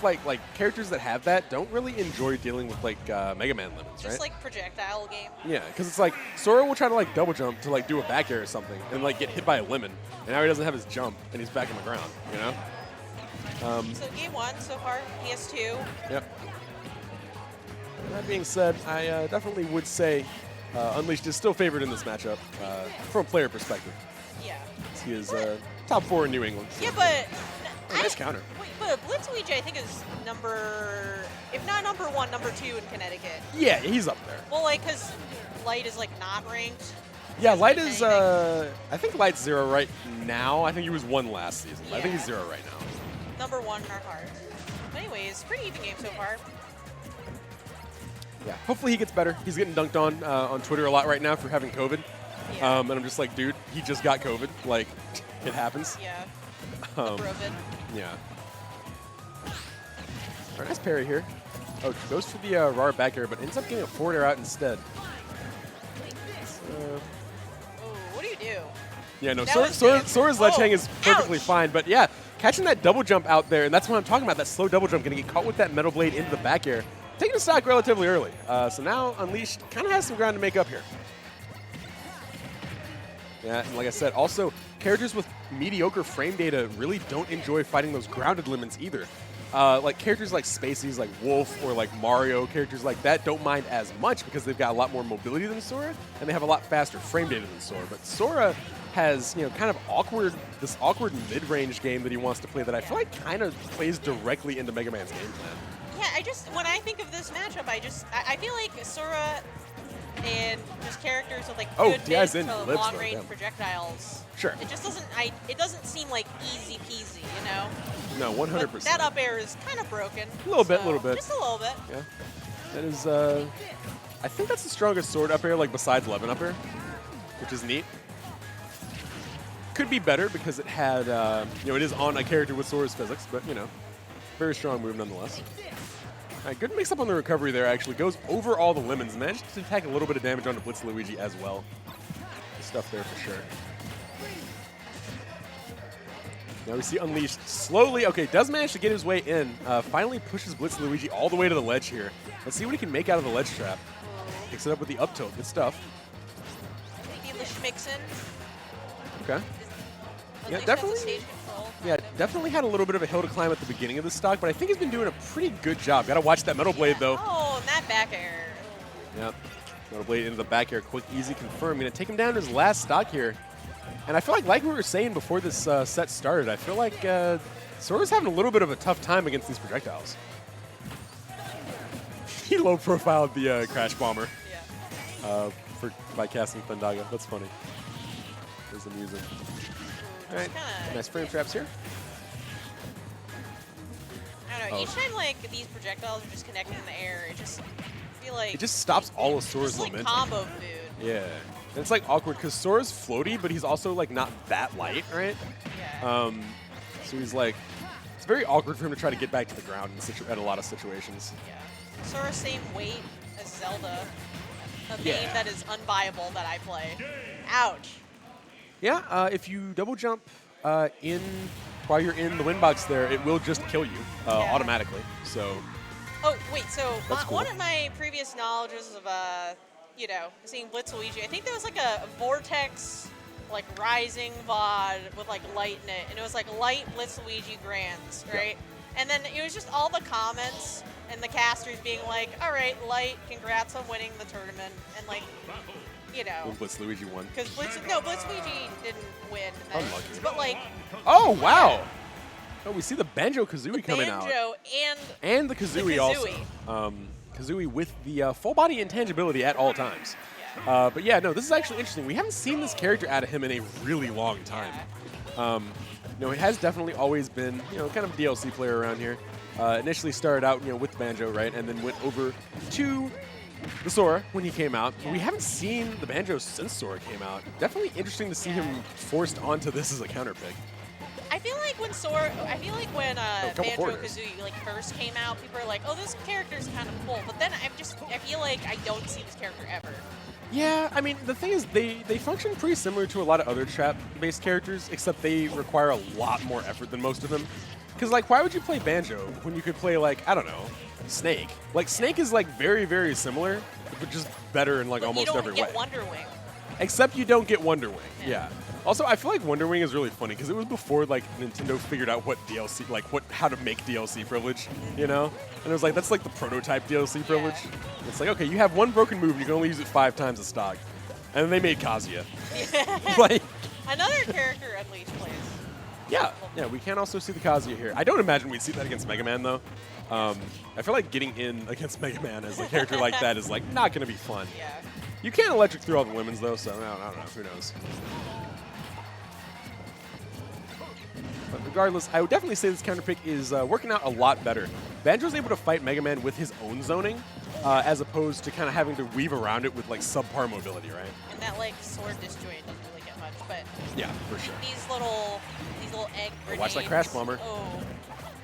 like characters that have that don't really enjoy dealing with like Mega Man lemons, right? Just like projectile game. Yeah, because it's like Sora will try to like double jump to like do a back air or something and like get hit by a lemon, and now he doesn't have his jump and he's back on the ground, you know? So game 1 so far, PS2. Yep. That being said, I definitely would say Unleashed is still favored in this matchup from a player perspective. Yeah. He is top 4 in New England. So. Yeah, but Nice counter. Wait, but Blitzluigy I think is if not number 1, number 2 in Connecticut. Yeah, he's up there. Well, like, because Light is like not ranked. Yeah, Light is, I think Light's 0 right now. I think he was 1 last season. Yeah. I think he's 0 right now. Number 1 in our hearts. But anyways, pretty even game so far. Yeah, hopefully he gets better. He's getting dunked on Twitter a lot right now for having COVID. Yeah. And I'm just like, dude, he just got COVID. Like, it happens. Yeah. The Brovid. Yeah. All right, nice parry here. Oh, goes for the raw back air, but ends up getting a forward air out instead. Oh, what do you do? Yeah, no, That Sora's ledge hang is perfectly ouch. fine, but yeah, catching that double jump out there, and that's what I'm talking about, that slow double jump, going to get caught with that metal blade into the back air, taking a stock relatively early. So now Unleashed kind of has some ground to make up here. Yeah, and like I said, also, characters with mediocre frame data really don't enjoy fighting those grounded lemons either. Like characters like Spaceys, like Wolf, or like Mario, characters like that don't mind as much because they've got a lot more mobility than Sora, and they have a lot faster frame data than Sora. But Sora has, kind of this awkward mid-range game that he wants to play that I feel like kind of plays directly into Mega Man's game plan. Yeah, when I think of this matchup, I feel like Sora and just characters with like good mid to long range projectiles. Sure. It just doesn't seem like easy peasy, you know? No, 100%. But that up air is kind of broken. A little bit. Just a little bit. Yeah. That is, I think that's the strongest sword up air, like besides 11 up air, which is neat. Could be better because it had, it is on a character with Sora's physics, but, very strong move nonetheless. All right, good mix-up on the recovery there, actually. Goes over all the lemons. Managed to tack a little bit of damage onto Blitzluigy as well. Good stuff there for sure. Now we see Unleashed slowly. Okay, does manage to get his way in. Finally pushes Blitzluigy all the way to the ledge here. Let's see what he can make out of the ledge trap. Picks it up with the up tilt. Good stuff. Maybe the Schmixen. Okay. Yeah, definitely. Yeah, definitely had a little bit of a hill to climb at the beginning of the stock, but I think he's been doing a pretty good job. Got to watch that metal blade, though. Oh, and that back air. Yep. Metal blade into the back air. Quick, easy, confirm. Going to take him down to his last stock here. And I feel like we were saying before this set started, I feel like Sora's having a little bit of a tough time against these projectiles. He low-profiled the Crash Bomber by casting Thundaga. That's funny. It was amusing. All right, nice frame traps here. I don't know. Each time like these projectiles are just connecting in the air, I feel like it just stops all of Sora's like momentum. combo food. Yeah, and it's like awkward because Sora's floaty, but he's also like not that light, right? Yeah. So he's like, it's very awkward for him to try to get back to the ground in a lot of situations. Yeah. Sora's same weight as Zelda, a game that is unbuyable that I play. Ouch. Yeah, if you double jump while you're in the win box there, it will just kill you automatically. So. Oh wait, so cool. One of my previous knowledges of seeing Blitzluigy, I think there was like a vortex, like rising VOD with like light in it, and it was like light Blitzluigy grands, right? Yeah. And then it was just all the comments and the casters being like, "All right, light, congrats on winning the tournament," and like. When Blitzluigy won. Because Blitzluigy didn't win. Unlucky. But like. Oh wow! Oh, we see the Banjo Kazooie coming out. Banjo and the Kazooie also. Kazooie with the full body intangibility at all times. Yeah. But yeah, no, this is actually interesting. We haven't seen this character out of him in a really long time. He has definitely always been, kind of a DLC player around here. Initially started out, with Banjo, right, and then went over to the Sora when he came out. We haven't seen the Banjo since Sora came out. Definitely interesting to see him forced onto this as a counter pick. I feel like when Banjo Kazooie like first came out, people were like, "Oh, this character's kind of cool." But then I feel like I don't see this character ever. Yeah, I mean, the thing is, they function pretty similar to a lot of other trap-based characters, except they require a lot more effort than most of them. Because, like, why would you play Banjo when you could play, like, I don't know, Snake? Like, Snake is, like, very, very similar, but just better in, like, But almost every way. you don't get Wonder Wing. Except you don't get Wonder Wing, yeah. Also, I feel like Wonder Wing is really funny because it was before, like, Nintendo figured out what DLC, like, how to make DLC privilege, you know? And it was like, that's, like, the prototype DLC privilege. It's like, okay, you have one broken move and you can only use it 5 times as stock. And then they made Kazuya. Like, another character Unleashed plays. yeah, we can also see the Kazuya here. I don't imagine we'd see that against Mega Man, though. I feel like getting in against Mega Man as a character like that is, like, not going to be fun. Yeah. You can't electric through all the lemons, though, so I don't know. Who knows? But regardless, I would definitely say this counter pick is working out a lot better. Banjo's able to fight Mega Man with his own zoning, as opposed to kind of having to weave around it with, like, subpar mobility, right? And that, like, sword disjoint doesn't really get much, but yeah, for sure. These little egg grenades. Watch that Crash Bomber.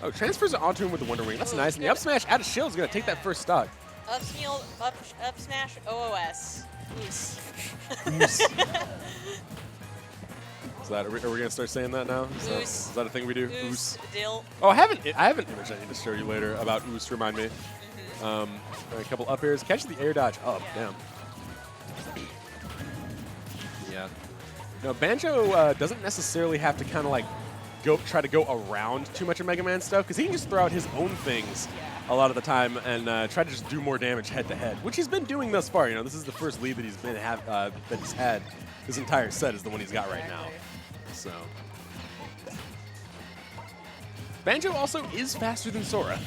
Oh, transfers it onto him with the Wonder Wing. That's nice. And the up smash out of shield is going to take that first stock. Up smash OOS. Oos. Oos. Are we going to start saying that now? Is that a thing we do? Oos. Dill. Oh, I have an image I need to show you later about Oos, remind me. A couple up airs. Catch the air dodge up. Damn. Yeah. No, Banjo doesn't necessarily have to kind of like try to go around too much of Mega Man stuff because he can just throw out his own things a lot of the time and try to just do more damage head to head, which he's been doing thus far. You know, this is the first lead that he's had this entire set is the one he's got right now. So Banjo also is faster than Sora,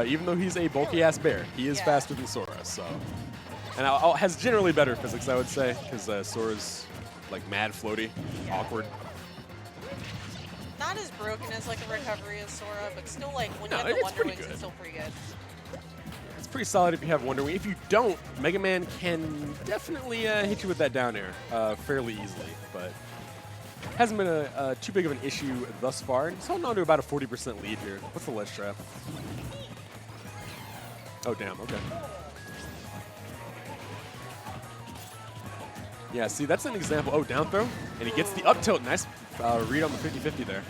even though he's a bulky ass bear. He is faster than Sora. So, and has generally better physics, I would say, because Sora's like mad floaty, awkward. Not as broken as like a recovery as Sora, but still like when you have the Wonder Wings, it's still pretty good. It's pretty solid if you have Wonder Wing. If you don't, Mega Man can definitely hit you with that down air fairly easily, but hasn't been too big of an issue thus far. He's holding on to about a 40% lead here. What's the ledge trap? Oh, damn, okay. Yeah, see, that's an example. Oh, down throw, and he gets the up tilt. Nice read on the 50-50 there.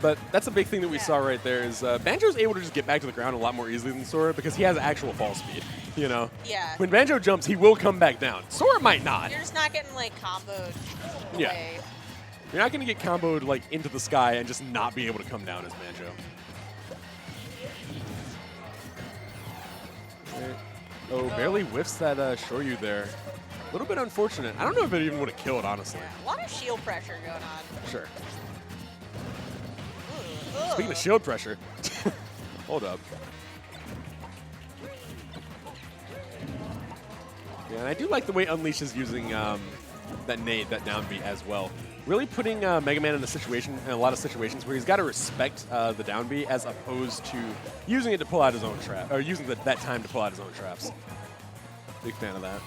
But that's a big thing that we saw right there is Banjo's able to just get back to the ground a lot more easily than Sora because he has actual fall speed, you know? Yeah. When Banjo jumps, he will come back down. Sora might not. You're just not getting, like, comboed away. You're not going to get comboed, like, into the sky and just not be able to come down as Banjo. Right. Oh, barely whiffs that Shoryu there. A little bit unfortunate. I don't know if it even would have killed, honestly. Yeah, a lot of shield pressure going on. Sure. Ugh. Speaking of shield pressure, hold up. Yeah, and I do like the way Unleashed is using that nade, that down beat as well. Really putting Mega Man in a lot of situations where he's got to respect the down beat as opposed to using it to pull out his own trap, or using that time to pull out his own traps. Big fan of that.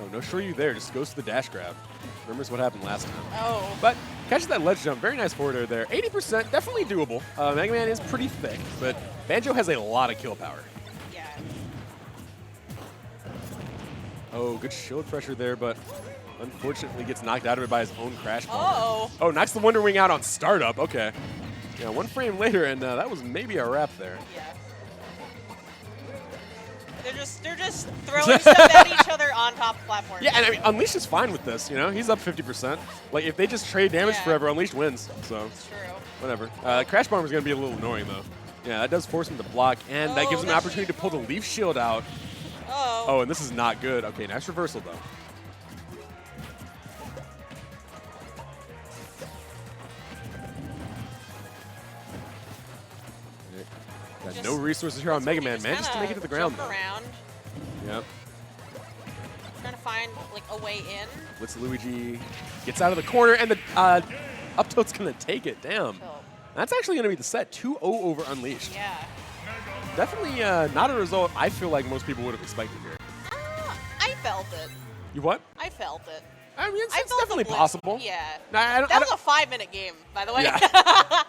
Oh, no Shoryu there, just goes to the dash grab. Remembers what happened last time. Oh. But catches that ledge jump. Very nice forward air there. 80%, definitely doable. Mega Man is pretty thick, but Banjo has a lot of kill power. Yeah. Oh, good shield pressure there, but unfortunately gets knocked out of it by his own Crash Bomber. Uh-oh. Oh, knocks the Wonder Wing out on startup. Okay. Yeah, one frame later, and that was maybe a wrap there. Yeah. They're just throwing stuff at each other on top of platforms. Yeah, and I mean, Unleashed is fine with this, you know? He's up 50%. Like, if they just trade damage forever, Unleashed wins. So, That's true. Whatever. Crash Bomber's going to be a little annoying, though. Yeah, that does force him to block, and that gives him an opportunity to pull the Leaf Shield out. Oh, and this is not good. Okay, nice reversal, though. Got no resources here on Mega Man. Manages to make it to the ground, though. Yep. Trying to find like a way in. Blitzluigy gets out of the corner, and the up tilt's going to take it. Damn. That's actually going to be the set. 2-0 over Unleashed. Yeah. Definitely not a result I feel like most people would have expected here. I felt it. You what? I felt it. I mean, it's definitely possible. Yeah. No, that was a 5-minute game, by the way. Yeah.